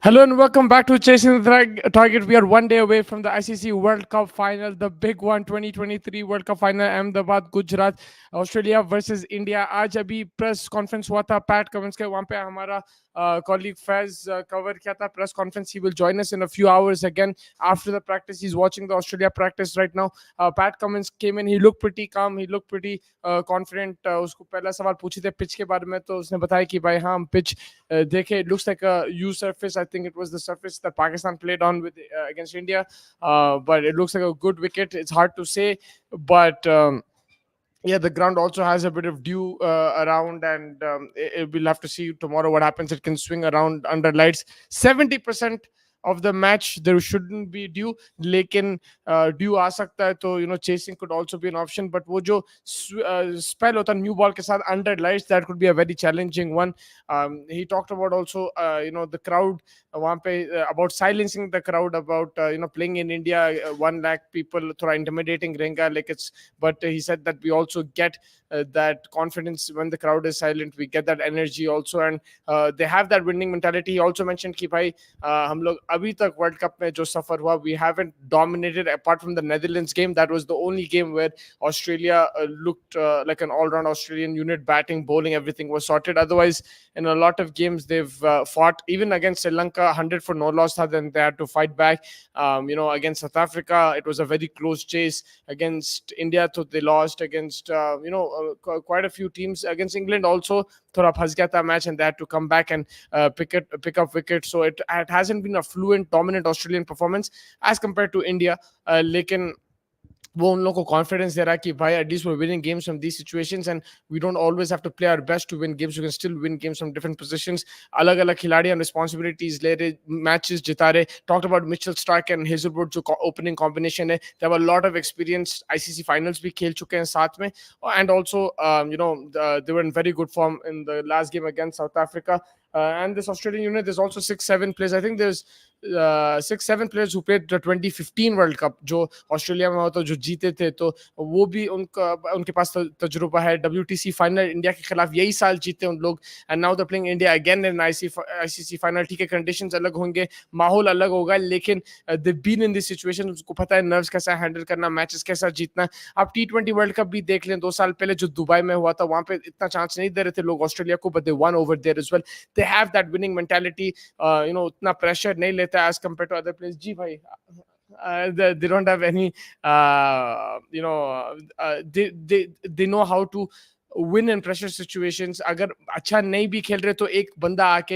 Hello and welcome back to Chasing the Target. We are one day away from the ICC World Cup final, the big one, 2023 World Cup final, Ahmedabad, Gujarat, Australia versus India. आज अभी press conference हुआ था PAT Cummins के, वहाँ पे हमारा colleague Faiz cover किया था press conference. He will join us in a few hours again after the practice. He's watching the Australia practice right now. Pat Cummins came in. He looked pretty calm. He looked pretty confident. उसको पहला सवाल पूछे थे pitch के बारे में, तो उसने बताया कि भाई हाँ पिच देखे, it looks like a U surface. I think it was the surface that Pakistan played on with against India, but it looks like a good wicket. It's hard to say, but yeah, the ground also has a bit of dew around, and we'll have to see tomorrow what happens. It can swing around under lights. 70% of the match there shouldn't be dew, लेकिन dew आ सकता है, तो chasing could also be an option. But वो जो spell होता है new ball के साथ under lights, that could be a very challenging one. He talked about also the crowd वहाँ पे, about silencing the crowd, about playing in India, 1 lakh people थोड़ा intimidating रहेगा, like it's, but he said that we also get that confidence when the crowd is silent. We get that energy also, and they have that winning mentality. He also mentioned कि भाई हम लोग अभी तक world cup में जो सफर हुआ, we haven't dominated apart from the Netherlands game. That was the only game where Australia looked like an all-round Australian unit, batting, bowling, everything was sorted. Otherwise, in a lot of games they've fought, even against Sri Lanka, 100 for no loss, then they had to fight back. Against South Africa it was a very close chase. Against India, so they lost. Against quite a few teams, against England also थोड़ा फंस गया था match, and they had to come back and pick up wickets. So it hasn't been a fluent, dominant Australian performance as compared to India. लेकिन वो उन लोगों को confidence दे रहा है कि भाई at least we're winning games from these situations, and we don't always have to play our best to win games. We can still win games from different positions. अलग अलग खिलाड़ी and responsibilities ले रहे, matches जिता रहे. Talked about Mitchell Stark and Hazelwood जो opening combination है. They have a lot of experience. ICC finals भी खेल चुके हैं साथ में, and also they were in very good form in the last game against South Africa. And this Australian unit, there's also 6-7 players. I think there's 6-7 players who played the 2015 World Cup जो Australia में होता, जो जीते थे, तो वो भी उनके पास तजुर्बा है. WTC फाइनल इंडिया के खिलाफ यही साल जीते उन लोग, and now they playing India again in ICC final. ठीक है, कंडीशंस अलग होंगे, माहौल अलग होगा, लेकिन they been in this situation. उसको पता है नर्व्स कैसा हैंडल करना, मैचेस कैसा जीतना. आप T20 वर्ल्ड कप भी देख लें, 2 साल पहले जो दुबई में हुआ था, वहां पे इतना चांस नहीं दे रहे थे लोग ऑस्ट्रेलिया को, but they won over there as well. They have that winning mentality. उतना pressure नहीं लेता as compared to other players. जी भाई, they don't have any they know how to win in pressure situations. अगर अच्छा नहीं भी खेल रहे तो एक बंदा आके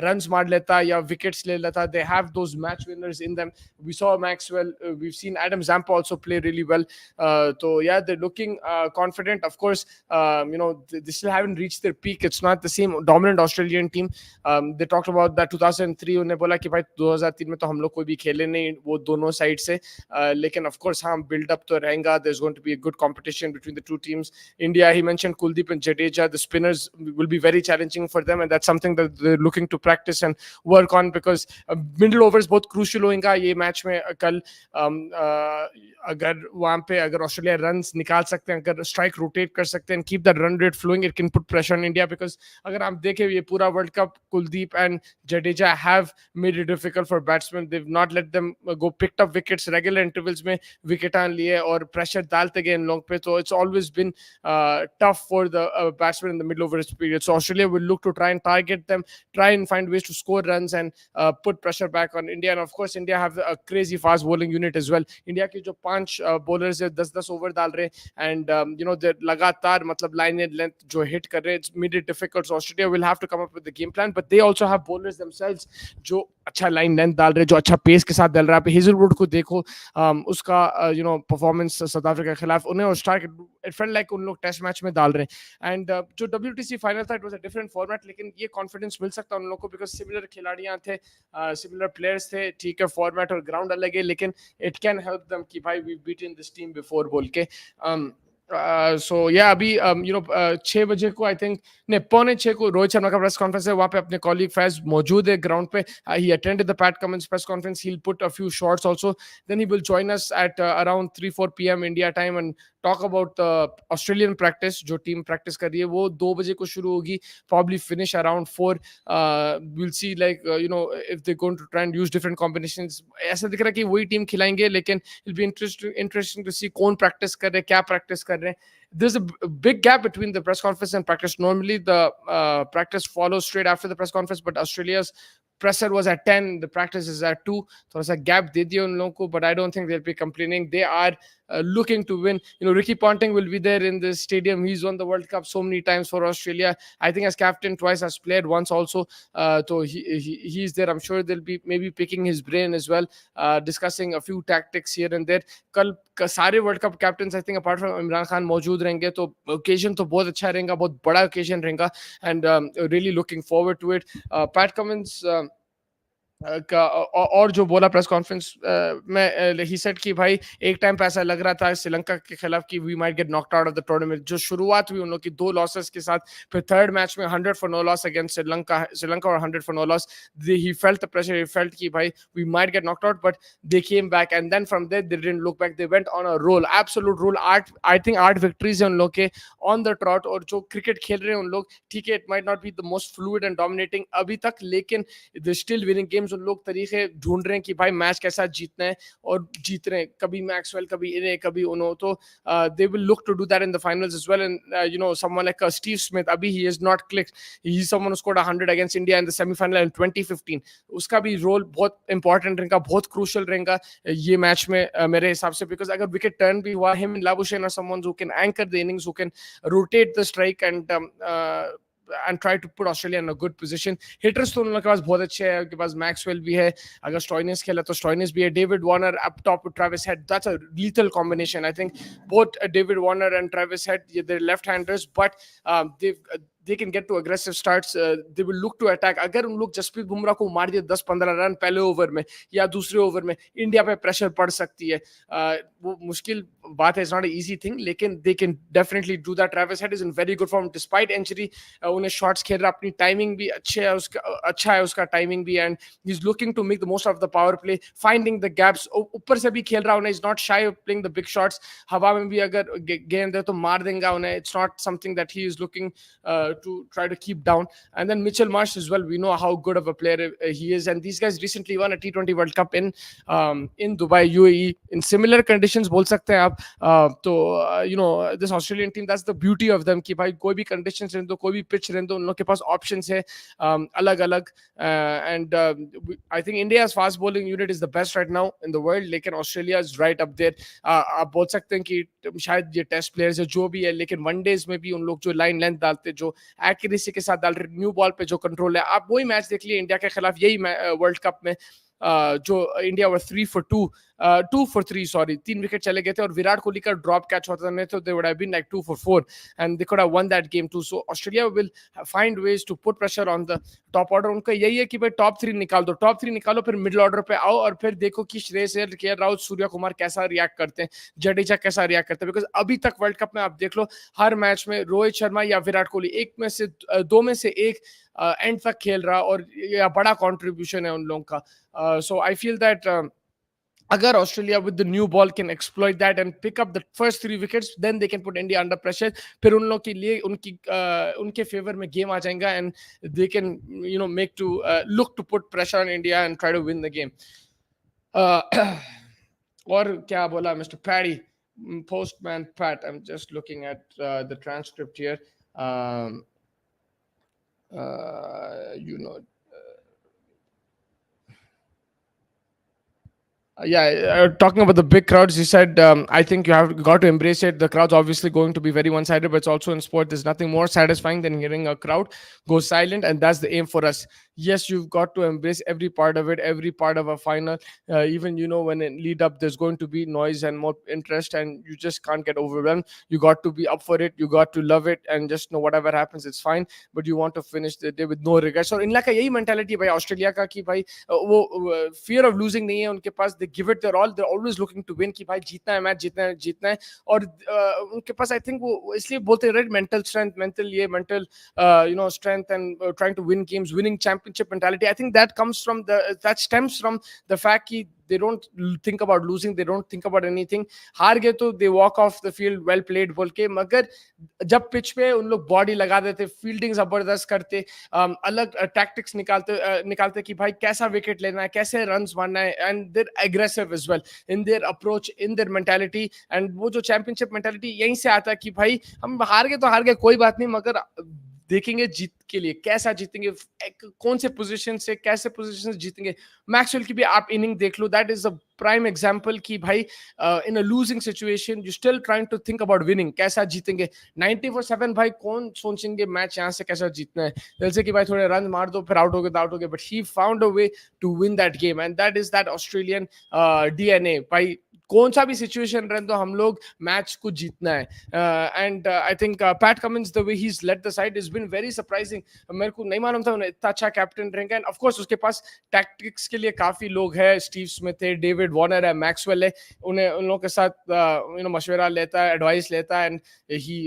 runs मार लेता या wickets ले लेता. They have those match winners in them. We saw Maxwell, we've seen Adam Zampa also play really well. So yeah, they're looking confident. Of course, they still haven't reached their peak. It's not the same dominant Australian team. They talked about that 2003. उन्हें बोला कि भाई 2003 में तो हम लोग कोई भी खेले नहीं, वो दोनों साइड से. लेकिन of course हाँ, build up तो रहेगा. There's going to be a good competition between the two teams. India, he mentioned Kuldeep and Jadeja, the spinners will be very challenging for them, and that's something that they're looking to practice and work on, because middle overs बहुत crucial होगा ये match में. कल अगर वहां पे अगर Australia runs निकाल सकते हैं, अगर स्ट्राइक रोटेट कर सकते हैं, keep the run rate flowing, it can put pressure on India. Because अगर आप देखें ये पूरा world cup, Kuldeep and Jadeja have made it difficult for batsman. They have not let them go picked up wickets. Regular intervals में wicket लिए और pressure डालते गए इन लोग पे. तो it's always been tough for the batsmen in the middle overs period. So Australia will look to try and target them, try and find ways to score runs and put pressure back on India. And of course India have a crazy fast bowling unit as well. India के जो 5 bowlers है 10-10 over डाल रहे, and they लगातार मतलब line and length जो hit कर रहे, it's made it difficult. So Australia will have to come up with the game plan, but they also have bowlers themselves जो अच्छा line length डाल रहे, जो अच्छा pace के साथ डाल रहा है. हेजलवुड को देखो, उसका परफॉर्मेंस साउथ अफ्रीका के खिलाफ, उन्हें और स्टार्क, इट फेल्ट लाइक उन लोग टेस्ट मैच में डाल रहे हैं. एंड जो WTC फाइनल था, it was a different format, लेकिन ये कॉन्फिडेंस मिल सकता है उन लोगों को, बिकॉज सिमिलर खिलाड़ियां थे, सिमिलर प्लेयर्स थे. ठीक है, फॉर्मेट और ग्राउंड अलग है, लेकिन इट कैन हेल्प देम कि भाई we beaten this team before बोल के. सो या अभी 6 बजे को, आई थिंक नहीं, 5:45 को रोहित शर्मा का प्रेस कॉन्फ्रेंस है. वहाँ पे अपने कॉलीग फैज मौजूद है ग्राउंड पे. He attended the Pat Cummins press conference. He will put a few shots also. Then he will join us at around 3-4 PM India time, and talk about the Australian practice, जो team practice कर रही है, वो 2 बजे को शुरू होगी, probably finish around 4. We'll see, like, if they're going to try and use different combinations. ऐसा दिख रहा है कि वही team खिलाएंगे, लेकिन it'll be interesting to see कौन practice कर रहे हैं, क्या practice कर रहे हैं. There's a big gap between the press conference and practice. Normally, the practice follows straight after the press conference, but Australia's presser was at 10, the practice is at 2. So it's a gap दे दिया उन लोगों को, but I don't think they'll be complaining. They are looking to win. Ricky Ponting will be there in this stadium. He's won the World Cup so many times for Australia. I think as captain twice, has played once also. So he's there. I'm sure they'll be maybe picking his brain as well, discussing a few tactics here and there. कल सारे world cup captain I think apart from Imran Khan मौजूद रहेंगे, तो occasion तो बहुत अच्छा रहेगा, बहुत बड़ा ओकेजन रहेगा, and really looking forward to it. Pat Cummins और जो बोला प्रेस कॉन्फ्रेंस में, ही सेड कि भाई एक टाइम पे ऐसा लग रहा था श्रीलंका के खिलाफ कि we might get knocked out of the tournament. जो शुरुआत हुई उन लोग की 2 लॉसेस के साथ, फिर थर्ड मैच में 100 for no loss against Sri Lanka और 100 for no loss. He felt the pressure. He felt कि भाई we might get knocked out, but they came back, and then from there they didn't look back. They went on a roll, absolute roll. I think 8 victories है उन लोग के on the trot. और जो cricket खेल रहे हैं उन लोग, ठीक है, it might not be the most fluid and dominating अभी तक, लेकिन they're still winning games. उन लोग तरीके ढूंढ रहे हैं कि भाई मैच कैसा जीतना है, और जीत रहे हैं. कभी मैक्सवेल, कभी इन्हें, कभी उन्हों. तो they will look to do that in the finals as well. And someone like Steve Smith, अभी he is not clicked. He's someone who scored 100 against India in the semi-final in 2015. उसका भी role बहुत important रहेगा, बहुत crucial रहेगा ये match में मेरे हिसाब से, बिकॉज अगर विकेट टर्न भी हुआ, him and Labuschagne are someone who can anchor the innings, who can rotate the strike and try to put Australia in a good position. Hitters तो उनके पास बहुत अच्छे हैं, उनके पास मैक्सवेल भी है, अगर स्टॉइनिस खेला तो स्टॉइनिस भी है, David Warner up top with Travis Head. That's a lethal combination. I think both David Warner and Travis Head, they're left-handers, but they can get to aggressive starts. They will look to attack. अगर उन लोग जसप्रीत बुमराह को मार दिए 10-15 run पहले over में या दूसरे ओवर में, इंडिया पे प्रेशर पड़ सकती है. वो मुश्किल बात है, it's not an easy thing, लेकिन they can definitely do that. Travis Head is in very good form despite injury. उन्हें शॉट्स खेल रहा, अपनी टाइमिंग भी अच्छा है उसका टाइमिंग भी, and he's looking to make the most of the power play, finding the gaps. ऊपर से भी खेल रहा उन्हें, he's not shy of playing the big shots. हवा में भी अगर गेंद है तो मार देगा उन्हें. It's not something that he is looking to try to keep down. And then Mitchell Marsh as well, we know how good of a player he is, and these guys recently won a T20 World Cup in Dubai, UAE, in similar conditions बोल सकते हैं आप. तो this Australian team, that's the beauty of them कि भाई कोई भी conditions रहने दो, कोई भी pitch रहने दो, उन लोग के पास options है अलग अलग. And I think India's fast bowling unit is the best right now in the world, लेकिन Australia is right up there. आप बोल सकते हैं कि शायद ये टेस्ट प्लेयर्स है जो भी है, लेकिन वनडेज में भी उन लोग जो लाइन लेंथ डालते, जो एक्यूरेसी के साथ डाल रहे, न्यू बॉल पे जो कंट्रोल है. आप वही मैच देख लिए इंडिया के खिलाफ, यही वर्ल्ड कप में जो India were 3 for 2, 2 for 3, sorry, 3 wicket चले गए थे, और विराट कोहली का ड्रॉप कैच होता नहीं तो they would have been like 2 for 4 and they could have won that game too. So Australia will find ways to put pressure on the top order. उनका यही है कि भाई टॉप 3 निकाल दो, टॉप 3 निकालो, फिर मिडिल ऑर्डर पे आओ, और फिर देखो कि श्रेयस अय्यर, केएल राहुल, सूर्या कुमार कैसा रिएक्ट करते हैं, जडेजा कैसा रिएक्ट करते हैं. बिकॉज अभी तक वर्ल्ड कप में आप देख लो, हर मैच में रोहित शर्मा या विराट कोहली एक में से दो में से एक एंड तक खेल रहा, और या बड़ा कंट्रीब्यूशन है उन लोगों का. So I feel that agar Australia with the new ball can exploit that and pick up the first 3 wickets, then they can put India under pressure. फिर उन लोग के लिए उनके फेवर में गेम आ जाएगा, and they can make to look to put pressure on India and try to win the game. और क्या बोला Mr. Paddy, Postman Pat? I'm just looking at the transcript here. Talking about the big crowds, he said, I think you have got to embrace it. The crowd's obviously going to be very one-sided, but it's also in sport. There's nothing more satisfying than hearing a crowd go silent, and that's the aim for us. Yes, you've got to embrace every part of it, every part of a final. Even, when it lead up, there's going to be noise and more interest, and you just can't get overwhelmed. You got to be up for it. You got to love it, and just know whatever happens, it's fine. But you want to finish the day with no regrets. और इनका यही mentality भाई Australia का कि भाई वो fear of losing नहीं है उनके पास. They give it their all. They're always looking to win कि भाई जीतना है मैच, जीतना है. और उनके पास I think वो इसलिए बोलते हैं, right, mental strength, mental strength, and trying to win games, winning championships. championship mentality. I think that stems from the fact that they don't think about losing, they don't think about anything. हार गए तो they walk off the field, well played बोल के, मगर जब pitch पे उन लोग बॉडी लगा देते, फील्डिंग जबरदस्त करते, अलग टैक्टिक्स निकालते कि भाई कैसा विकेट लेना है, कैसे रन्स मारना है, and their aggressive as well in their approach, in their mentality. And वो जो चैंपियनशिप मेंटालिटी यहीं से आता है कि भाई हम हार गए तो हार गए, कोई बात नहीं, मगर देखेंगे जीत के लिए कैसा जीतेंगे, कौन से पोजीशन से कैसे पोजीशन से जीतेंगे. मैक्सवेल की भी आप इनिंग देख लो, that is a prime example कि भाई in a losing situation you still trying to think about winning, कैसा जीतेंगे. 94/7 भाई कौन सोचेंगे मैच यहाँ से कैसा जीतना है, जैसे कि भाई थोड़े रन मार दो फिर आउट हो गए, but he found a way to win that game, and that is that Australian DNA. भाई कौन सा भी सिचुएशन रहे तो हम लोग मैच को जीतना है. And I think Pat Cummins the way he is led the side is been very surprising. मेरे को नहीं मालूम था उन्हें इतना अच्छा कैप्टन रहेंगे, एंड ऑफ कोर्स उसके पास टैक्टिक्स के लिए काफी लोग हैं, स्टीव स्मिथ है, डेविड वार्नर है, मैक्सवेल है, उन्हें उन लोगों के साथ मशवरा लेता है, एडवाइस लेता है, and he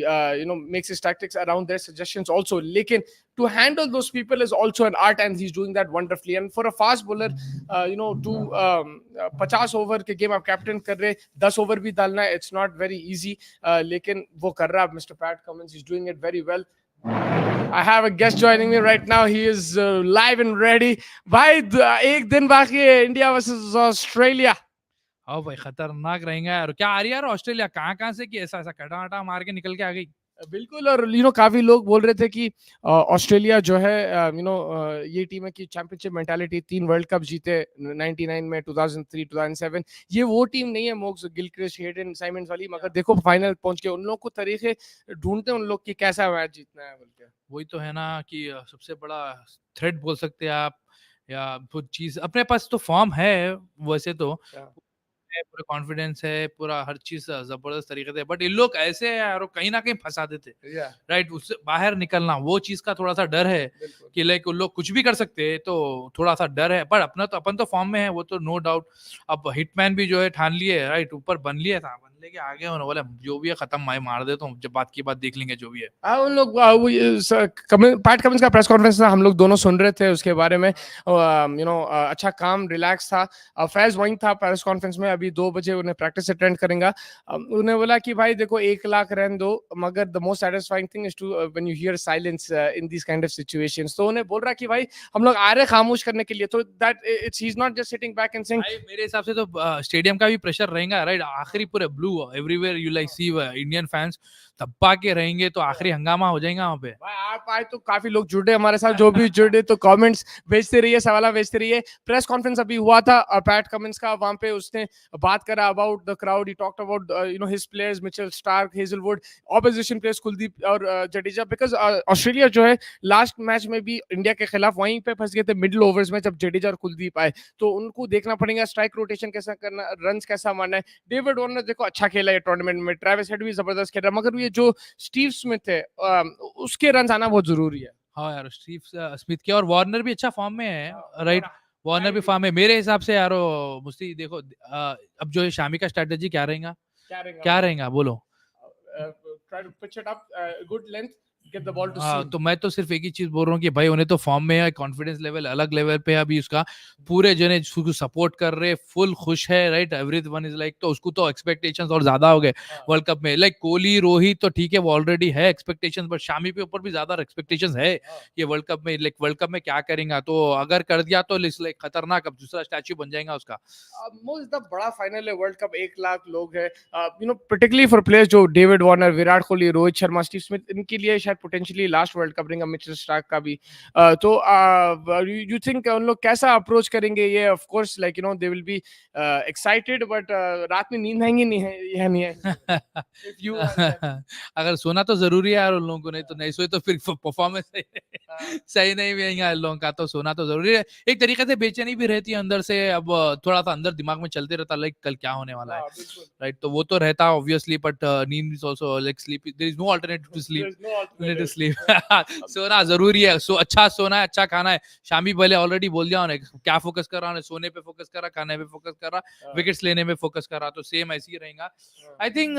makes his tactics around their suggestions also. लेकिन to handle those people is also an art, and he's doing that wonderfully. And for a fast bowler, to 50 over के गेम आप captain कर रहे, 10 over भी डालना है, it's not very easy. लेकिन वो कर रहा है mister PAT Cummins, he's doing it very well. I have a guest joining me right now. He is live and ready. भाई एक दिन बाकी है, इंडिया वर्सेस ऑस्ट्रेलिया. हाँ भाई खतरनाक रहेंगे यार. क्या आ रही है यार ऑस्ट्रेलिया, कहाँ से कि ऐसा कटा मार के निकल के आ गई. बिल्कुल. और काफी लोग बोल रहे थे कि ऑस्ट्रेलिया जो है ये टीम है कि चैंपियनशिप मेंटालिटी, 3 वर्ल्ड कप जीते 99 में, 2003, 2007. ये वो टीम नहीं है मोक्स गिलक्रिस्ट, हेडन, साइमंड्स वाली, मगर देखो फाइनल पहुंच के उन लोग को तरीके ढूंढते हैं उन लोग कि कैसा मैच जीतना है बोल के. वही तो है ना कि सबसे बड़ा थ्रेट बोल सकते हैं आप, या वो चीज अपने पास तो फॉर्म है वैसे तो, पूरा कॉन्फिडेंस है, पूरा हर चीज जबरदस्त तरीके से, बट इन लोग ऐसे है यार कहीं ना कहीं फंसा देते. राइट, उससे बाहर निकलना वो चीज का थोड़ा सा डर है कि लाइक उन लोग कुछ भी कर सकते हैं, तो थोड़ा सा डर है. पर अपन तो फॉर्म में है, वो तो नो डाउट. अब हिटमैन भी जो है ठान लिए, राइट, ऊपर बन लिया था, लेके आगे होने वाला जो भी है खत्म मार देता हूँ, जब बात की बात देख लेंगे जो भी है. उन लोग पैट कमिंस का प्रेस कॉन्फ्रेंस था, हम लोग दोनों सुन रहे थे उसके बारे में. अच्छा काम रिलैक्स था. फैज वहीं था प्रेस कॉन्फ्रेंस में, अभी 2 बजे उन्हें प्रैक्टिस अटेंड करेंगे. उन्हें बोला कि भाई देखो 1 लाख रन दो, मगर the most satisfying thing is to when you hear silence in this kind of situations. तो उन्हें बोल रहा कि भाई हम लोग आ रहे खामोश करने के लिए, तो that it's he is not just sitting back and saying. मेरे हिसाब से तो स्टेडियम का भी प्रेशर रहेगा, राइट. आखिरी पूरे blue everywhere you like see Indian fans धब्बा के रहेंगे, तो आखिरी हंगामा हो जाएगा वहां पे. भाई आप आए तो काफी लोग जुड़े हमारे साथ, जो भी जुड़े तो कमेंट्स भेजते रहिए, सवाल भेजते रहिए. प्रेस कॉन्फ्रेंस अभी हुआ था पैट कमिंस का, वहां पे उसने बात करा about the crowd. He talked about his players, Mitchell Starc, Hazlewood, opposition players Kuldeep और जडेजा, बिकॉज ऑस्ट्रेलिया जो है लास्ट मैच में भी इंडिया के खिलाफ वहीं पे फंस गए थे मिडिल ओवर्स में, जब जडेजा और कुलदीप आए, तो उनको देखना पड़ेगा स्ट्राइक रोटेशन कैसा करना, रन कैसा मारना है. डेविड वार्नर देखो अच्छा खेला है टूर्नामेंट में, ट्रेविस हेड भी जबरदस्त खेल रहा है, मगर ये जो स्टीव स्मिथ है उसके रन आना बहुत जरूरी है. हाँ यार, स्टीव स्मिथ के, और वार्नर भी अच्छा फॉर्म में है, राइट. वार्नर भी फॉर्म में मेरे हिसाब से यार. मुझसे देखो अब जो है शामी का स्ट्रेटजी क्या रहेगा बोलो. Try to pitch it up, good length, get the ball to seam. तो मैं तो सिर्फ एक ही चीज बोल रहा हूँ कि भाई उन्हें तो फॉर्म में है, कॉन्फिडेंस लेवल अलग लेवल पे है अभी उसका, पूरे जने उसको सपोर्ट कर रहे, फुल खुश है, राइट. एवरीवन इज लाइक, तो उसको तो एक्सपेक्टेशंस और ज्यादा हो गए वर्ल्ड कप में. लाइक कोहली, रोहित तो ठीक है, वो ऑलरेडी है एक्सपेक्टेशंस, बट शामी पे ऊपर भी ज्यादा एक्सपेक्टेशंस है ये वर्ल्ड कप में. लाइक वर्ल्ड कप में क्या करेगा, तो अगर कर दिया तो लाइक खतरनाक, अब दूसरा स्टैच्यू बन जाएगा उसका. मोस्ट द बड़ा फाइनल है वर्ल्ड कप, 1 लाख लोग है, पर्टिकुलरली फॉर प्लेयर्स जो David Warner, Virat Kohli, Rohit Sharma, Steve Smith, इनके लिए शायद पोटेंशियली लास्ट वर्ल्ड कप रहेगा. मिचेल स्टार्क का भी. तो यू थिंक उन लोग कैसा अप्रोच करेंगे ये? Of course like they will be excited, but रात में नींद आएंगी नहीं है. अगर सोना तो जरूरी है यार उन लोगों को, नहीं तो नहीं सोए तो फिर परफॉर्मेंस सही नहीं रहेगा इन लोगों का. तो सोना तो जरूरी है, एक तरीके से बेचैनी भी रहती है अंदर से. अब थोड़ा सा अंदर दिमाग में चलते रहता लाइक कल क्या होने वाला है, राइट. तो वो तो रहता ऑब्वियसली, बट नींद is also like sleep, there is no alternative to sleep. Minute sleep सोना जरूरी है, सो अच्छा सोना है, अच्छा खाना है। शामी पहले ऑलरेडी बोल दिया उन्हें क्या फोकस कर रहा है, सोने पे फोकस कर रहा, खाने पे फोकस कर रहा, विकेट्स लेने में फोकस कर रहा, तो सेम ऐसे ही रहेगा। आई थिंक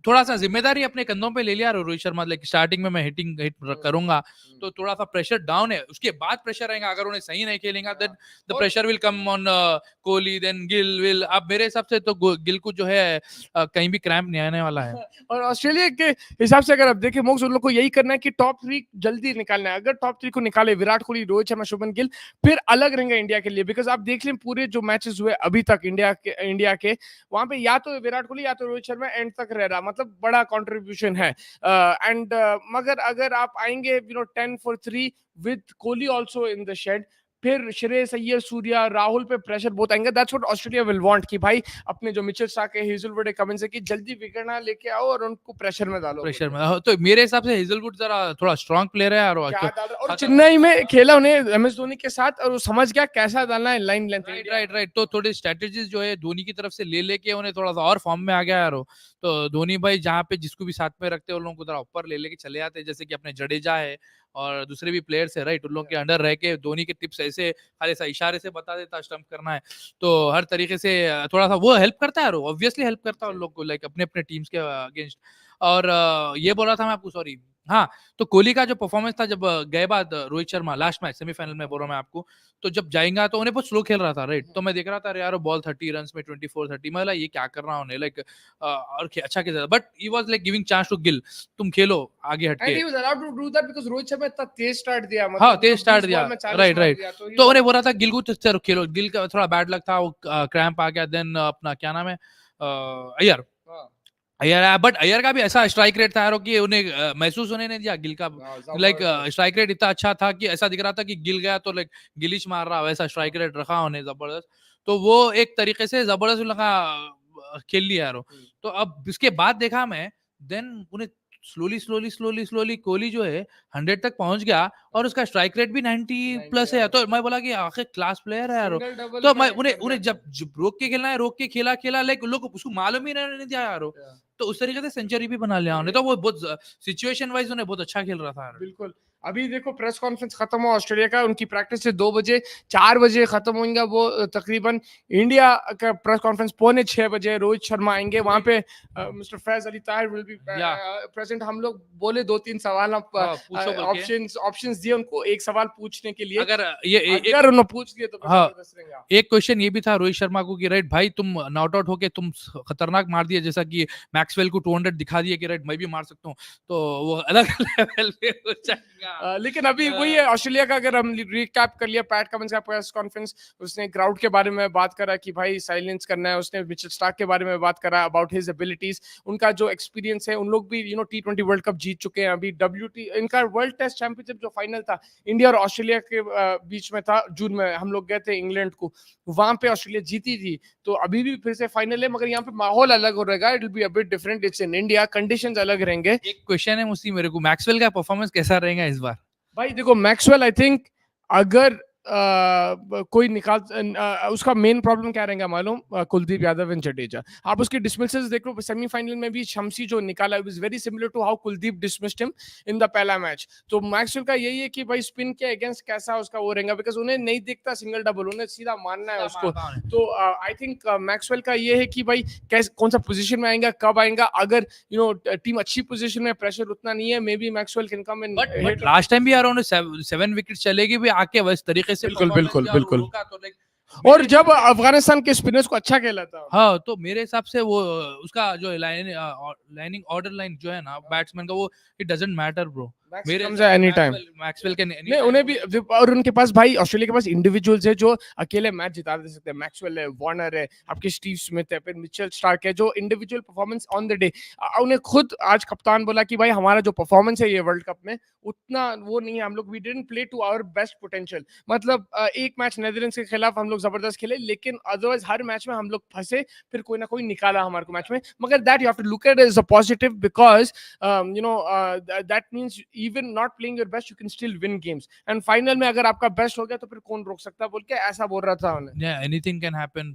थोड़ा सा जिम्मेदारी अपने कंधों पे ले लिया रोहित शर्मा, लाइक स्टार्टिंग में मैं हिट करूंगा तो थोड़ा सा प्रेशर डाउन है, उसके बाद प्रेशर आएगा अगर उन्हें सही नहीं खेलेगा, then the pressure will come on Kohli, then Gill will. अब मेरे हिसाब से तो गिल को जो है कहीं भी क्रैम्प नहीं आने वाला है। और ऑस्ट्रेलिया के हिसाब से अगर आप देखें मोक्स, उन लोग को यही करना है कि टॉप 3 जल्दी निकालना है। अगर टॉप 3 को निकाले विराट कोहली, रोहित शर्मा, शुभमन गिल, फिर अलग रहेंगे इंडिया के लिए। बिकॉज आप देख लें पूरे जो मैचेस हुए अभी तक इंडिया के वहां पे या तो विराट कोहली या तो रोहित शर्मा एंड तक रह रहा, मतलब बड़ा कंट्रीब्यूशन है। एंड मगर अगर आप आएंगे 10 for 3 with Kohli also in the shed, फिर श्रेयस अय्यर, सूर्या, राहुल पे प्रेशर बहुत आएंगे। That's what Australia will want कि भाई अपने जो मिचेल स्टार्क है, हेजलवुड है, कमिंस है कि जल्दी विकेट ना लेके आओ और उनको प्रेशर में डालो। प्रेशर में तो मेरे हिसाब से हेजलवुड जरा थोड़ा स्ट्रांग प्लेयर है और क्या डाल रहा, और चेन्नई में खेला उन्हें एमएस धोनी के साथ और वो समझ गया कैसा डालना है लाइन लेंथ। राइट। तो थोड़ी स्ट्रेटेजीज जो है धोनी की तरफ से ले लेके उन्हें थोड़ा सा और फॉर्म में आ गया यार वो। तो धोनी भाई जहाँ पे जिसको भी साथ में रखते हैं उन लोगों को थोड़ा ऊपर ले लेके चले जाते हैं, जैसे कि अपने जडेजा है और दूसरे भी प्लेयर्स है, राइट। उन लोगों के अंडर रह के धोनी के टिप्स ऐसे खाली सा इशारे से बता देता स्टंप करना है, तो हर तरीके से थोड़ा सा वो हेल्प करता है, ऑब्वियसली हेल्प करता है उन लोग को, लाइक अपने अपने टीम्स के अगेंस्ट। और ये बोला था मैं आपको, सॉरी हाँ, तो कोहली का जो परफॉर्मेंस था जब गए बाद Rohit Sharma last match semifinal में बोल रहा हूँ मैं आपको, तो जब जाएगा तो उन्हें बहुत स्लो खेल रहा था, राइट। तो मैं देख रहा था यार बॉल 30 रन में 24-30, मैं ये क्या कर रहा हूँ लाइक, और अच्छा खेल रहा था, but he was like giving chance to Gill, तुम खेलो आगे हटके। And he was allowed to do that because Rohit Sharma इतना तेज स्टार्ट दिया, हाँ मतलब तेज स्टार्ट दिया, राइट। तो उन्हें बोल रहा था गिल को तो खेलो, गिल का थोड़ा बैड लक था, वो क्रैम्प आ गया, देन अपना क्या नाम है अय्यर, अय्यर, बट अय्यर का भी ऐसा स्ट्राइक रेट था यार कि उन्हें महसूस होने नहीं दिया गिल का, लाइक स्ट्राइक रेट इतना अच्छा था कि ऐसा दिख रहा था कि गिल गया तो लाइक गिलिश मार रहा, वैसा स्ट्राइक रेट रखा उन्हें जबरदस्त। तो वो एक तरीके से जबरदस्त लगा खेल लिया यार। तो अब इसके बाद देखा मैं, देन उन्हें स्लोली कोहली जो है 100 तक पहुंच गया और उसका स्ट्राइक रेट भी 90 प्लस है, तो मैं बोला कि आखिर क्लास प्लेयर है यार। तो मैं उन्हें जब रोक के खेलना है रोक के खेला लाइक लोग उसको मालूम ही नहीं दिया यार, तो उस तरीके से सेंचुरी भी बना लिया उन्हें, तो वो बहुत सिचुएशन वाइज उन्हें बहुत अच्छा खेल रहा था यार। बिल्कुल। अभी देखो प्रेस कॉन्फ्रेंस खत्म हुआ ऑस्ट्रेलिया का, उनकी प्रैक्टिस से 2 बजे, 4 बजे खत्म होंगे वो तकरीबन। इंडिया का प्रेस कॉन्फ्रेंस 5:45 रोहित शर्मा आएंगे वहां पे। Mister Faiz Ali Tahir will be present. हम लोग बोले 2-3 सवाल, ऑप्शंस दिए उनको एक सवाल पूछने के लिए, अगर ये अगर उन्होंने पूछ लिए तो जबरदस्त रहेगा। एक क्वेश्चन ये भी था रोहित शर्मा को कि राइट भाई तुम नॉट आउट होके तुम खतरनाक मार दिए, जैसा कि मैक्सवेल को 200 दिखा दिए कि राइट मैं भी मार सकता हूँ, तो वो अलग लेवल पे हो जाएगा। लेकिन अभी वही है ऑस्ट्रेलिया का, अगर हम रिकैप कर लिया पैट कमिंस का प्रेस कॉन्फ्रेंस, उसने क्राउड के बारे में बात करा कि भाई साइलेंस करना है, उसने मिचेल स्टार्क के बारे में बात करा अबाउट हिज एबिलिटीज, उनका जो एक्सपीरियंस है, उन लोग भी T20 वर्ल्ड कप जीत चुके हैं। अभी इनका वर्ल्ड टेस्ट चैंपियनशिप जो फाइनल था इंडिया और ऑस्ट्रेलिया के बीच में था, जून में हम लोग गए थे इंग्लैंड को, वहां पे ऑस्ट्रेलिया जीती थी। तो अभी भी फिर से फाइनल है, मगर यहाँ पे माहौल अलग हो रहेगा, it will be a bit different, it's in India, conditions अलग रहेंगे। एक क्वेश्चन है मुझसे मेरे को, मैक्सवेल का परफॉर्मेंस कैसा रहेगा इस बार? भाई देखो मैक्सवेल, आई थिंक अगर कोई निकाल उसका मेन प्रॉब्लम क्या रहेगा मालूम, कुलदीप यादव एंड जडेजा। आप उसके डिसमिसेस देख लो, सेमीफाइनल में भी शमसी जो निकाला is very similar to how Kuldeep dismissed him in the पहला मैच। तो मैक्सवेल का यही है कि भाई स्पिन के अगेंस्ट कैसा उसका वो रहेगा, बिकॉज उन्हें नहीं दिखता सिंगल डबल, उन्हें सीधा मारना है उसको। तो आई थिंक मैक्सवेल का ये है कि भाई कौन सा पोजीशन में आएगा, कब आएगा। अगर टीम अच्छी पोजीशन में, प्रेशर उतना नहीं है, may be Maxwell can come in. But last time भी यार उन्होंने 7 विकेट चलेगी भी आके वैसे तरीके से बिल्कुल। और जब अफगानिस्तान के स्पिनर्स को अच्छा खेला था, हाँ, तो मेरे हिसाब से वो उसका जो लाइनिंग ऑर्डर लाइन जो है ना बैट्समैन का, वो इट डजंट मैटर ब्रो, मेरे एनी टाइम मैक्सवेल के नहीं, उन्हें भी। और उनके पास भाई ऑस्ट्रेलिया के पास इंडिविजुअल्स है जो अकेले मैच जिता दे सकते हैं। मैक्सवेल है, वार्नर है, आपके स्टीव स्मिथ है, फिर मिचेल स्टार्क है, जो individual performance on the day. उन्हें खुद आज कप्तान बोला कि भाई हमारा जो परफॉर्मेंस है ये वर्ल्ड कप में उतना वो नहीं है, हम लोग we didn't play to our best potential. मतलब एक मैच नेदरलैंड्स के खिलाफ हम लोग जबरदस्त खेले, लेकिन अदरवाइज हर मैच में हम लोग फंसे, फिर कोई ना कोई निकाला हमारे को मैच में। मगर that you have to look at as a positive, because that means even not playing your best you can still win games, and final में अगर आपका बेस्ट हो गया तो फिर कौन रोक सकता है, बोल के ऐसा बोल रहा था उन्हें। Yeah, anything can happen.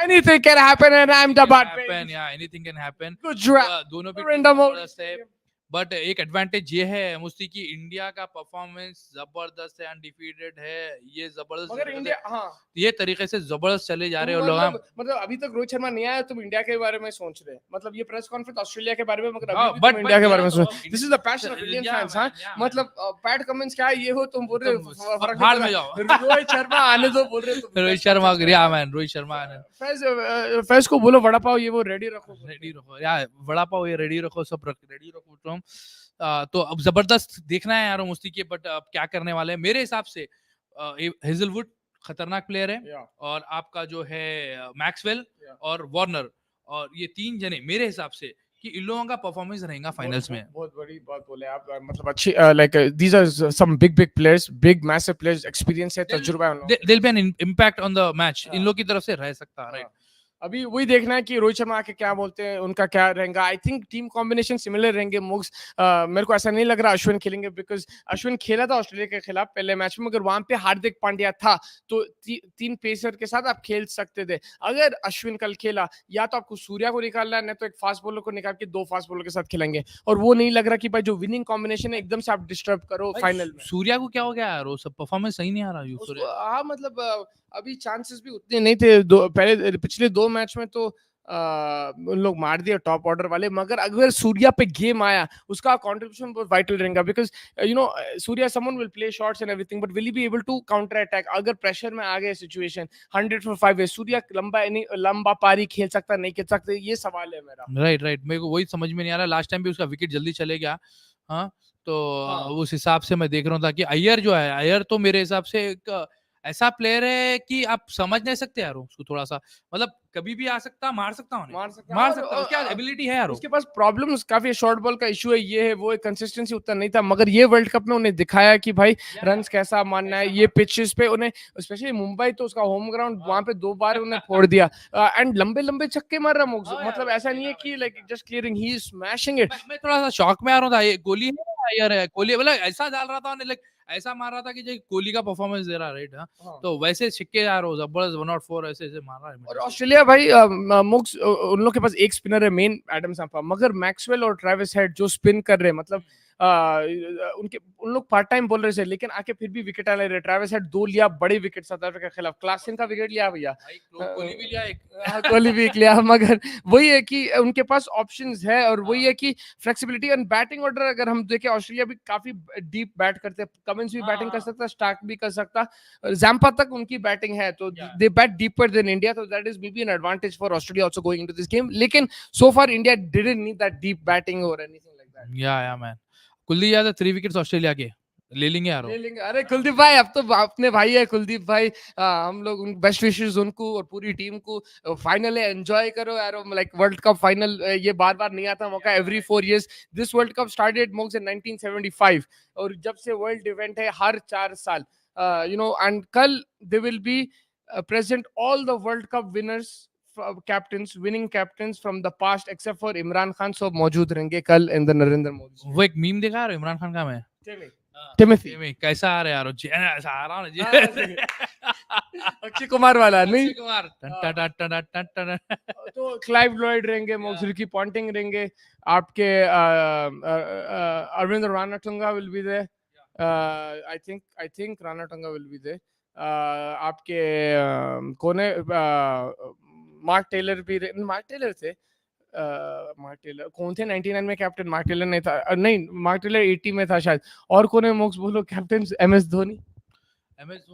Anything can happen and I'm the bad happen. Yeah, anything can happen. Good job. दोनों भी Random जबरदस्त है, बट एक एडवांटेज ये है मुस्ती की इंडिया का परफॉर्मेंस जबरदस्त है, अनडिफीटेड है, ये जबरदस्त मगर इंडिया, हाँ, ये तरीके से जबरदस्त चले जा रहे तुम हो लोग। मतलब अभी तक रोहित शर्मा नहीं आया, तुम इंडिया के बारे में सोच रहे, मतलब ये प्रेस कॉन्फ्रेंस ऑस्ट्रेलिया के बारे में, मगर अभी भी बट तुम इंडिया के मेरा बारे में तो सोच। This is the passion of Indian fans. हाँ, मतलब पैट कमिंस क्या है ये हो, तुम बोल रहे हो फर्क नहीं भाड़ में पड़ता, जाओ। रोहित शर्मा आने दो बोल रहे हो तुम। रोहित शर्मा, या मैन, रोहित शर्मा आने फैज को बोलो वड़ा पाव ये वो रेडी रखो, रेडी रखो यार, वड़ा पाव ये रेडी रखो, सब रेडी रखो तुम। तो अब जबरदस्त देखना है यार मुस्ती के, बट अब क्या करने वाले हैं मेरे हिसाब से। हेजलवुड खतरनाक प्लेयर है, और आपका जो है मैक्सवेल और वार्नर, और ये तीन जने मेरे हिसाब से कि इन लोगों का परफॉर्मेंस रहेगा फाइनल्स में। बहुत बड़ी बात बोले आप, मतलब अच्छी, like these are some big players, big massive players, experience है, तजुर्बा है उन लोगों को। There'll be an impact on the match, इन लोग की तरफ से रह सकता है, राइट। अभी वही देखना है कि रोहित शर्मा आके क्या बोलते हैं, उनका क्या रहेगा। I think team combination similar रहेंगे मुग्स। मेरे को ऐसा नहीं लग रहा अश्विन खेलेंगे, बिकॉज अश्विन खेला था ऑस्ट्रेलिया के खिलाफ पहले मैच में, मगर वहां पे हार्दिक पांड्या था, तो तीन पेसर के साथ आप खेल सकते थे। अगर अश्विन कल खेला, या तो आपको सूर्या को निकालना है, नहीं तो एक फास्ट बॉलर को निकाल के दो फास्ट बॉलर के साथ खेलेंगे, और वो नहीं लग रहा कि भाई जो विनिंग कॉम्बिनेशन है एकदम से आप डिस्टर्ब करो फाइनल में। सूर्या को क्या हो गया यार, वो सब परफॉर्मेंस सही नहीं आ रहा उसको, हाँ, मतलब अभी चांसेस भी उतने नहीं थे, पहले पिछले दो मैच में तो उन लोग मार दिए टॉप ऑर्डर वाले, मगर अगर सूर्या पे गेम आया, उसका कंट्रीब्यूशन बहुत वाइटल रहेगा, because Surya someone will play shots and everything, but will he be able to counter attack अगर प्रेशर में आ गए सिचुएशन। 100 for 5 है, सूर्या लंबा पारी खेल सकता नहीं खेल सकता, ये सवाल है मेरा। राइट मेरे को वही समझ में नहीं आ रहा, लास्ट टाइम भी उसका विकेट जल्दी चले गया। हाँ, तो उस हिसाब से मैं देख रहा था कि अय्यर जो है, अय्यर तो मेरे हिसाब से एक ऐसा प्लेयर है कि आप समझ नहीं सकते यार उसको, थोड़ा सा मतलब कभी भी आ सकता, मार सकता उसकी एबिलिटी है यार। उसके पास प्रॉब्लम्स काफी है, शॉर्ट बॉल का इशू है, ये है वो है, कंसिस्टेंसी उतना नहीं था, मगर ये वर्ल्ड कप में उन्हें दिखाया कि भाई रन्स कैसा मारना है। ये पिचेस पे उन्हें, स्पेशली मुंबई तो उसका होम ग्राउंड, वहां पे 2 बार उन्हें फोड़ दिया, एंड लंबे लंबे छक्के मार रहा मुग्स, मतलब ऐसा नहीं है कि like just clearing, he is smashing it. मैं थोड़ा सा शॉक में आ रहा था, ये कोहली है अय्यर है, कोहली मतलब ऐसा डाल रहा था, लाइक ऐसा मार रहा था कि जो कोहली का परफॉर्मेंस दे रहा, राइट। हाँ, तो वैसे छिक्के यार वो जबरदस्त 104 ऐसे ऐसे मार रहा है। और ऑस्ट्रेलिया भाई, मुक्स उन लोग के पास एक स्पिनर है मेन, एडम सांपा, मगर मैक्सवेल और ट्रेविस हेड जो स्पिन कर रहे हैं, मतलब उनके उन लोग पार्ट टाइम बॉलर से, लेकिन आके फिर भी विकेट ले रहे। ट्रेविस हेड 2 लिया, बड़े विकेट साउथ अफ्रीका के खिलाफ, क्लासन का विकेट लिया भैया, कोहली भी लिया एक, कोहली भी एक लिया, मगर वही है कि उनके पास ऑप्शंस है, और वही है कि फ्लेक्सिबिलिटी एंड बैटिंग ऑर्डर अगर हम देखें, ऑस्ट्रेलिया भी काफी डीप बैट करते हैं, कमिंस भी बैटिंग कर सकता, स्टार्क भी कर सकता, जैम्पा तक उनकी बैटिंग है, तो they bat deeper than India, तो that is maybe an advantage for Australia also going into this game. लेकिन so far India didn't need that deep batting और anything like that. Yeah man, Kuldeep Yadav 3 wickets Australia के ले लेंगे यार, ले लेंगे। अरे कुलदीप भाई, अब तो अपने भाई है कुलदीप भाई, हम लोग उन बेस्ट विशेस उनको और पूरी टीम को। फाइनल है, एंजॉय करो यार, लाइक वर्ल्ड कप फाइनल ये बार बार नहीं आता मौका, every 4 years। This world cup started मोक्स इन 1975, और जब से वर्ल्ड इवेंट है हर 4 साल, एंड कल they will be present all the world cup winners, captains, winning captains from the past, except for Imran Khan, सब मौजूद रहेंगे कल इन द नरेंद्र मोदी। वो एक मीम देखा यार इमरान खान का, मैं टिमोथी कैसा आ रहा है यार, ऐसा आ रहा है अक्षय कुमार वाला नहीं, अक्षय कुमार। तो क्लाइव लॉयड रहेंगे, मोक्सरी पॉन्टिंग रहेंगे, आपके Arvind Ranatunga will be there, I think Ranatunga will be there, आपके कौन है, मार्क टेलर भी, मार्क टेलर थे, मार्क टेलर कौन थे 99 में कैप्टन, मार्क टेलर नहीं था, नहीं मार्क टेलर 80 में था शायद, और कौन है मोक्स बोलो captain, MS Dhoni, MS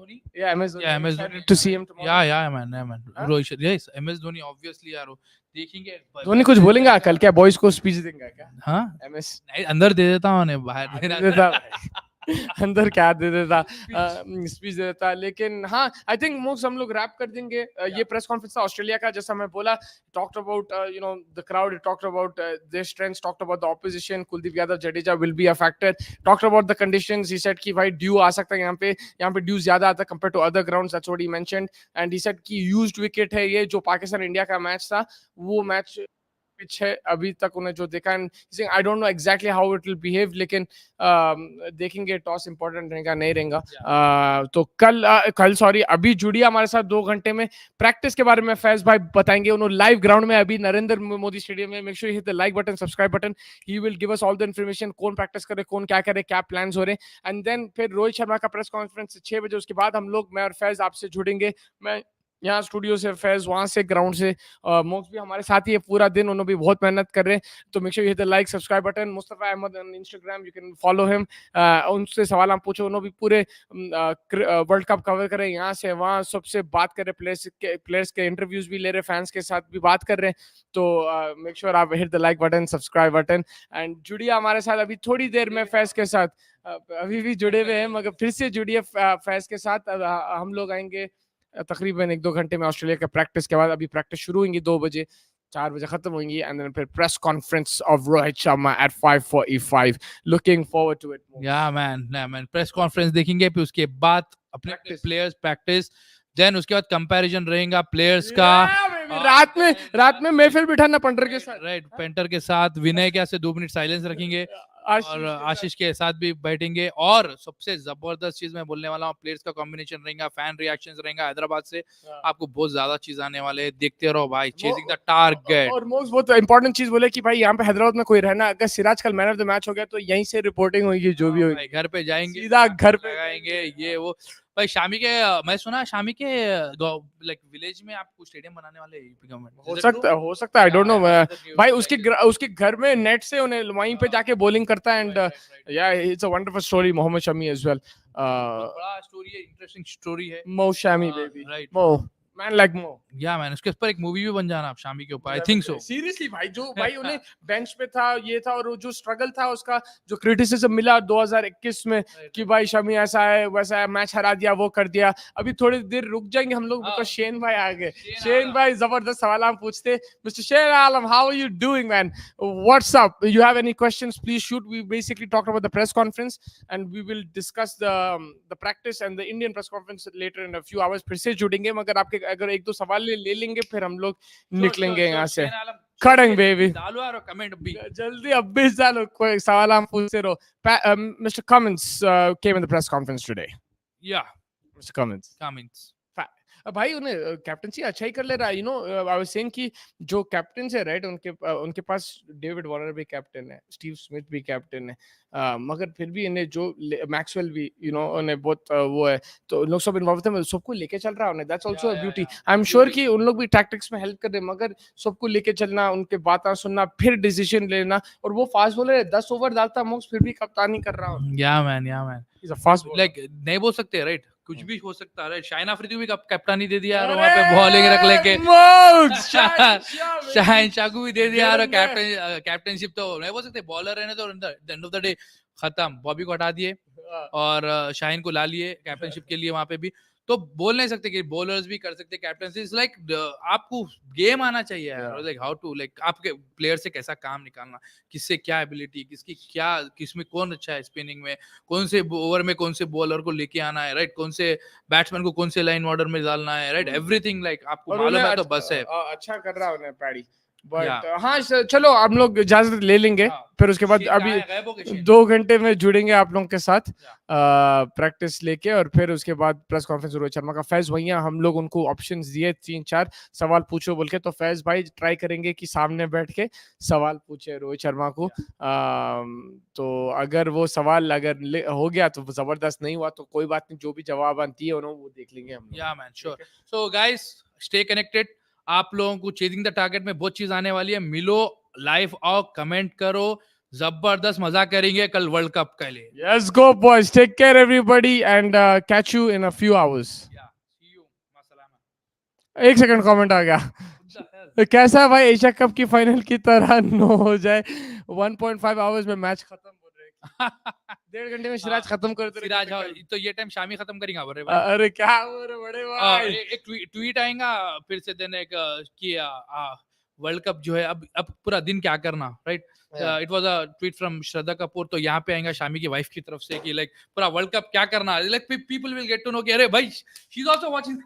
Dhoni to see him tomorrow, man Rohit, yes MS Dhoni obviously यार, देखेंगे धोनी कुछ बोलेंगा कल, क्या बॉयज को स्पीच देंगे क्या? हाँ, एमएस नहीं अंदर दे देता हूँ, बाहर दे देता अंदर क्या दे देता, स्पीच दे देता, लेकिन हाँ, आई थिंक मोस्ट हम लोग रैप कर देंगे। ये प्रेस कॉन्फ्रेंस था ऑस्ट्रेलिया का, जैसा मैं बोला, talked about the crowd, talked about their strengths, talked about the opposition, Kuldeep Yadav Jadeja will be a factor, talked about the conditions, he said कि भाई ड्यू आ सकता है, यहाँ पे ड्यू ज्यादा आता है compare to other grounds, that's what he mentioned, and he said कि यूज्ड विकेट है ये, जो पाकिस्तान इंडिया का मैच था वो मैच पिच है अभी तक उन्हें जो देखा, and I don't know exactly how it will behave, लेकिन देखेंगे टॉस इंपॉर्टेंट रहेगा नहीं रहेगा। तो कल सॉरी अभी जुड़ी हमारे साथ 2 घंटे में प्रैक्टिस के बारे में फैज भाई बताएंगे, उन्होंने लाइव ग्राउंड में अभी नरेंद्र मोदी स्टेडियम में। Make sure hit the like button, subscribe button, he will give us all the information, कौन प्रैक्टिस करे, कौन क्या करे, क्या प्लान्स हो रहे हैं। एंड देन फिर रोहित शर्मा का प्रेस कॉन्फ्रेंस 6 बजे, उसके बाद हम लोग, मैं और फैज आपसे जुड़ेंगे। मैं यहाँ स्टूडियो से, फैज वहां से ग्राउंड से, मोक्स भी हमारे साथ ही है पूरा दिन, उन्होंने भी बहुत मेहनत कर रहे हैं। तो make sure you hit the like subscribe button. Mustafa Ahmed on Instagram, you can follow him, उनसे सवाल आप पूछो, उन्होंने भी पूरे वर्ल्ड कप कवर करे, यहाँ से वहाँ सबसे बात कर रहे, प्लेयर्स के इंटरव्यूज भी ले रहे, फैंस के साथ भी बात कर रहे हैं। तो मेक श्योर आप hit the like button, subscribe button, and जुड़िए हमारे साथ अभी थोड़ी देर में फैज के साथ। अभी भी जुड़े हुए हैं मगर फिर से जुड़िए फैज के साथ। हम लोग आएंगे तकरीबन 1-2 घंटे में ऑस्ट्रेलिया के प्रैक्टिस के बाद। अभी प्रैक्टिस शुरू होंगी 2 बजे, 4 बजे खत्म होंगी, एंड देन फिर press conference of Rohit Sharma at 5:45। Looking forward to it. Yeah man press conference देखेंगे, फिर उसके बाद अपने प्लेयर्स प्रैक्टिस, देन उसके बाद कंपैरिजन रहेगा प्लेयर्स का। रात में महफिल बिठाना पंटर के साथ, राइट, पेंटर के साथ, विनय के से 2 मिनट साइलेंस रखेंगे, और आशीष के साथ भी बैठेंगे। और सबसे जबरदस्त चीज मैं बोलने वाला हूँ, प्लेयर्स का कॉम्बिनेशन रहेगा, फैन रिएक्शंस रहेगा हैदराबाद से। आपको बहुत ज्यादा चीज आने वाले हैं, देखते रहो भाई, चेजिंग द टारगेट। और मोस्ट बहुत इंपॉर्टेंट चीज बोले कि भाई यहाँ पे हैदराबाद में कोई रहना, अगर सिराज कल मैन ऑफ द मैच हो गया तो यहीं से रिपोर्टिंग होगी, जो भी होगी घर पे जाएंगे, सीधा घर पे लगाएंगे ये वो। भाई शामी के, मैं सुना शामी के लाइक विलेज में आपको स्टेडियम बनाने वाले गवर्नमेंट। हो सकता है, आई डोंट नो भाई। उसके घर में नेट से उन्हें वहीं पे जाके बॉलिंग करता है, and yeah it's a wonderful story, Mohammed Shami as well. बड़ा स्टोरी है, इंटरेस्टिंग स्टोरी है, Mo Shami baby, right, Mo man like Mo. Yeah man उसके ऊपर एक मूवी भी बन जाना आप शामी के ऊपर, आई थिंक सो। सीरियसली भाई, जो भाई उन्हें बेंच पे था ये था, और जो स्ट्रगल था उसका, जो क्रिटिसिज्म मिला 2021 में कि भाई शमी ऐसा है वैसा है, मैच हरा दिया, वो कर दिया। अभी थोड़ी देर रुक जाएंगे हम लोग, बिकॉज़ शेन भाई आ गए। शेन भाई जबरदस्त सवाल हम पूछते। Mister Shane Alam, how are you doing man, what's up, you have any questions please shoot. We basically talked about the press conference, and we will discuss the practice and the Indian press conference later in a few hours. फिर से जुड़ेंगे, मगर आपके अगर 1-2 सवाल ले लेंगे फिर हम लोग निकलेंगे यहाँ से। खड़ंग बेबी, डालो यार कमेंट भी जल्दी अब भी डालो, कोई सवाल हम पूछते रहो। Mister Cummins came in the press conference today. या Mr. Cummins. भाई उन्हें कैप्टनसी अच्छा ही कर ले रहा है, you know. I was saying कि जो कैप्टन है राइट, उनके पास डेविड वार्नर भी कैप्टन है, स्टीव स्मिथ भी कैप्टन है, मगर फिर भी इन्हें जो मैक्सवेल भी, यू नो, उन्हें बहुत वो है, तो लोग सब इन्वॉल्व थे, सबको लेके चल रहा है। That's also a beauty. I am sure कि उन लोग भी टैक्टिक्स में हेल्प कर रहे हैं, मगर सबको लेके चलना, उनके बातें सुनना, फिर डिसीजन लेना। और वो फास्ट बॉलर है, 10 ओवर डालता मोक्स, फिर भी कप्तानी कर रहा हूँ। या man is a fast like नहीं बोल सकते राइट, कुछ भी हो सकता है। शाइन अफरीदी भी कैप्टनी दे दिया यार, वहां पे बॉलिंग रख लेके। शाइन शाकू भी दे दिया यार कैप्टनशिप। तो नहीं बोल सकते, बॉलर रहने तो एंड ऑफ द डे खत्म, बॉबी को हटा दिए और शाइन को ला लिए कैप्टनशिप के लिए वहां पे भी। तो बोल नहीं सकते कि बॉलर्स भी कर सकते कैप्टनसी। इज लाइक आपको गेम आना चाहिए यार, लाइक हाउ टू, लाइक आपके प्लेयर से कैसा काम निकालना, किससे क्या एबिलिटी, किसकी क्या, किसमें कौन अच्छा है स्पिनिंग में, कौन से ओवर में कौन से बॉलर को लेके आना है, राइट, कौन से बैट्समैन को कौन से लाइन ऑर्डर में डालना है, राइट, एवरीथिंग लाइक आपको मालूम है तो बस है। अच्छा कर रहा है पैडी, बट हाँ चलो हम लोग इजाजत ले लेंगे। फिर उसके बाद अभी 2 घंटे में जुड़ेंगे आप लोगों के साथ प्रैक्टिस लेके, और फिर उसके बाद प्रेस कॉन्फ्रेंस रोहित शर्मा का। फैज भैया हम लोग उनको ऑप्शंस दिए 3-4 सवाल पूछो बोल के, तो फैज भाई ट्राई करेंगे कि सामने बैठ के सवाल पूछे रोहित शर्मा को। तो अगर वो सवाल अगर हो गया तो जबरदस्त, नहीं हुआ तो कोई बात नहीं, जो भी जवाब आती है उन्होंने वो देख लेंगे हम। या man sure. So guys stay connected, आप लोगों को चेजिंग द टारगेट में बहुत चीज आने वाली है। मिलो, लाइव आओ, कमेंट करो, जबरदस्त मजा करेंगे कल वर्ल्ड कप के लिए। Yes, go boys. Take care everybody, and catch you in a few hours. Yeah, see you. Masalama. 1 second comment आ गया। कैसा है भाई, एशिया कप की फाइनल की तरह नो हो जाए। 1.5 आवर्स में मैच खत्म हो रहे हैं। 1.5 घंटे में सिराज खत्म कर दे। सिराज तो ये टाइम शामी खत्म करेंगे बड़े भाई। अरे क्या हो रहे बड़े भाई। एक ट्वीट आएगा फिर से देने कि वर्ल्ड कप जो है अब पूरा दिन क्या करना, right. It was a tweet from Shraddha Kapoor. तो यहाँ पे आएगा शामी की वाइफ की तरफ से कि लाइक पूरा वर्ल्ड कप क्या करना, like people will get to know कि अरे भाई शी इज आल्सो वाचिंग।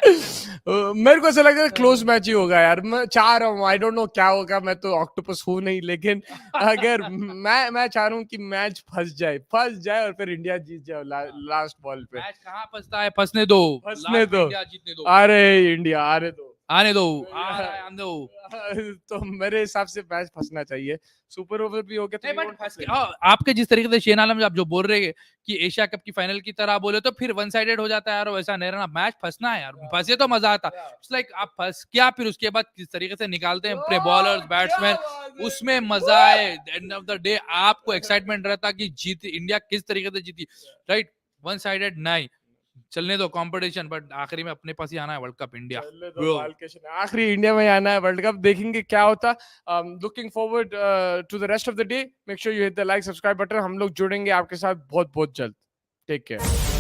मेरे को ऐसा लग रहा है क्लोज मैच ही होगा यार, मैं चाह रहा हूँ, आई डोंट नो क्या होगा, मैं तो ऑक्टोपस हूँ नहीं, लेकिन अगर मैं चाह रहा हूँ कि मैच फंस जाए और फिर इंडिया जीत जाए लास्ट बॉल पे। मैच कहाँ फंसता है, फंसने दो, फंसने लास्ट में दो, इंडिया जीतने दो, अरे इंडिया आने दो, आने दो, आ रहा है, आने दो। तो मेरे हिसाब से मैच फंसना चाहिए, सुपर ओवर भी हो गया तो नहीं we बट want to फंस के play. आपके जिस तरीके से शेन आलम आप जो बोल रहे हैं कि एशिया कप की फाइनल की तरह बोले तो फिर वन साइडेड हो जाता है यार, वैसा नहीं रहना, मैच फंसना है यार, फंसे तो मजा आता। इट्स लाइक आप फंस क्या, फिर उसके बाद किस तरीके से निकालते हैं अपने बॉलर्स बैट्समैन, उसमें मजा है, एंड ऑफ द डे आपको एक्साइटमेंट रहता कि जीत इंडिया किस तरीके से जीती, राइट। वन साइडेड नहीं, चलने दो कंपटीशन, बट आखिरी में अपने पास ही आना है वर्ल्ड कप इंडिया, चलने दो ब्रो। बालकृष्ण, आखिरी इंडिया में ही आना है वर्ल्ड कप, देखेंगे क्या होता। Looking forward to the rest of the day, make sure you hit the like subscribe button, हम लोग जुड़ेंगे आपके साथ बहुत बहुत जल्द, टेक केयर।